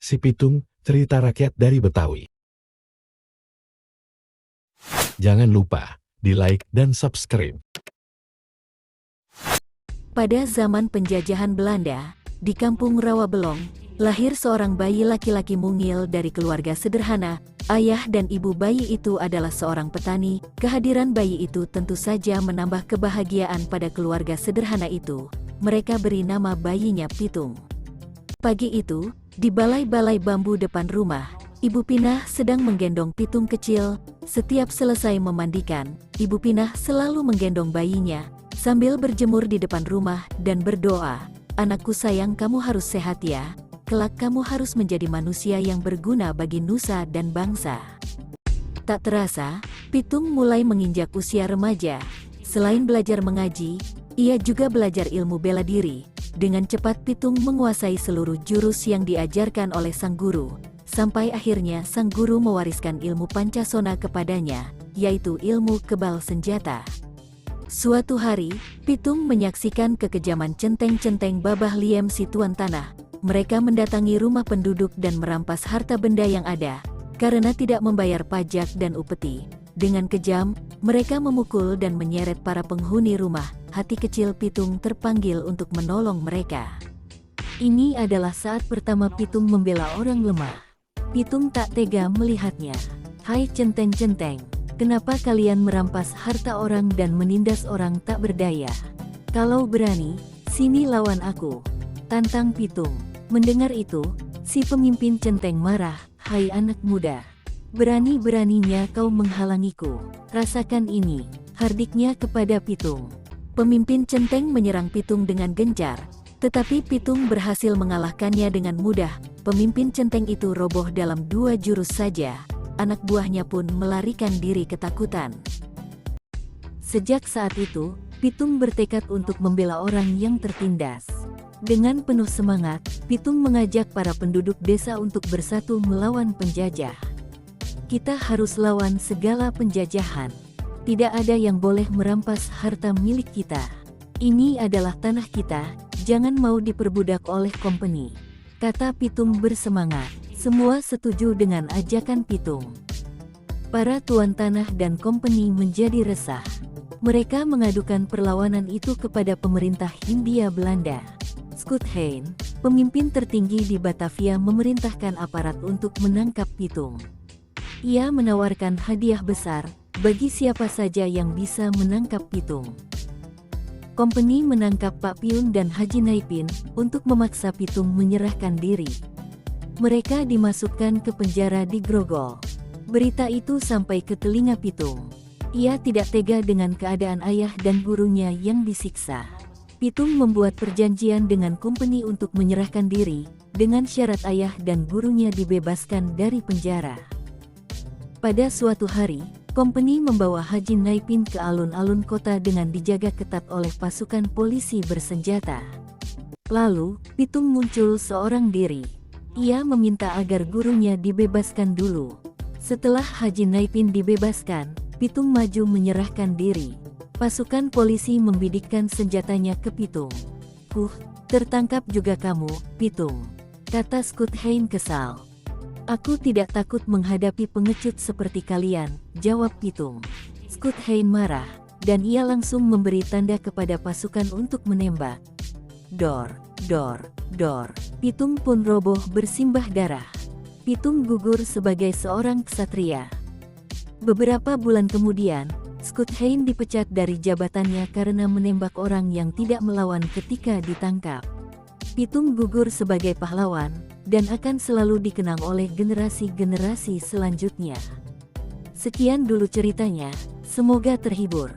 Si Pitung, cerita rakyat dari Betawi. Jangan lupa di-like dan subscribe. Pada zaman penjajahan Belanda, di kampung Rawabelong, lahir seorang bayi laki-laki mungil dari keluarga sederhana. Ayah dan ibu bayi itu adalah seorang petani. Kehadiran bayi itu tentu saja menambah kebahagiaan pada keluarga sederhana itu. Mereka beri nama bayinya Pitung. Pagi itu, di balai-balai bambu depan rumah, Ibu Pinah sedang menggendong Pitung kecil. Setiap selesai memandikan, Ibu Pinah selalu menggendong bayinya, sambil berjemur di depan rumah dan berdoa, "Anakku sayang, kamu harus sehat ya. Kelak kamu harus menjadi manusia yang berguna bagi nusa dan bangsa." Tak terasa, Pitung mulai menginjak usia remaja. Selain belajar mengaji, ia juga belajar ilmu bela diri. Dengan cepat Pitung menguasai seluruh jurus yang diajarkan oleh sang guru, sampai akhirnya sang guru mewariskan ilmu Pancasona kepadanya, yaitu ilmu kebal senjata. Suatu hari, Pitung menyaksikan kekejaman centeng-centeng Babah Liem si Tuan Tanah. Mereka mendatangi rumah penduduk dan merampas harta benda yang ada, karena tidak membayar pajak dan upeti. Dengan kejam, mereka memukul dan menyeret para penghuni rumah. Hati kecil Pitung terpanggil untuk menolong mereka. Ini adalah saat pertama Pitung membela orang lemah. Pitung tak tega melihatnya. "Hai centeng-centeng, kenapa kalian merampas harta orang dan menindas orang tak berdaya? Kalau berani, sini lawan aku," tantang Pitung. Mendengar itu, si pemimpin centeng marah. "Hai anak muda, berani-beraninya kau menghalangiku. Rasakan ini," hardiknya kepada Pitung. Pemimpin centeng menyerang Pitung dengan gencar, tetapi Pitung berhasil mengalahkannya dengan mudah. Pemimpin centeng itu roboh dalam 2 jurus saja. Anak buahnya pun melarikan diri ketakutan. Sejak saat itu, Pitung bertekad untuk membela orang yang tertindas. Dengan penuh semangat, Pitung mengajak para penduduk desa untuk bersatu melawan penjajah. "Kita harus lawan segala penjajahan. Tidak ada yang boleh merampas harta milik kita. Ini adalah tanah kita, jangan mau diperbudak oleh company," kata Pitung bersemangat. Semua setuju dengan ajakan Pitung. Para tuan tanah dan company menjadi resah. Mereka mengadukan perlawanan itu kepada pemerintah Hindia Belanda. Schutteijn, pemimpin tertinggi di Batavia, memerintahkan aparat untuk menangkap Pitung. Ia menawarkan hadiah besar bagi siapa saja yang bisa menangkap Pitung. Company menangkap Pak Piun dan Haji Naipin untuk memaksa Pitung menyerahkan diri. Mereka dimasukkan ke penjara di Grogol. Berita itu sampai ke telinga Pitung. Ia tidak tega dengan keadaan ayah dan gurunya yang disiksa. Pitung membuat perjanjian dengan company untuk menyerahkan diri, dengan syarat ayah dan gurunya dibebaskan dari penjara. Pada suatu hari, company membawa Haji Naipin ke alun-alun kota dengan dijaga ketat oleh pasukan polisi bersenjata. Lalu, Pitung muncul seorang diri. Ia meminta agar gurunya dibebaskan dulu. Setelah Haji Naipin dibebaskan, Pitung maju menyerahkan diri. Pasukan polisi membidikkan senjatanya ke Pitung. Tertangkap juga kamu, Pitung," kata Schutteijn kesal. "Aku tidak takut menghadapi pengecut seperti kalian," jawab Pitung. Schutteijn marah, dan ia langsung memberi tanda kepada pasukan untuk menembak. Dor, dor, dor. Pitung pun roboh bersimbah darah. Pitung gugur sebagai seorang ksatria. Beberapa bulan kemudian, Schutteijn dipecat dari jabatannya karena menembak orang yang tidak melawan ketika ditangkap. Pitung gugur sebagai pahlawan, dan akan selalu dikenang oleh generasi-generasi selanjutnya. Sekian dulu ceritanya, semoga terhibur.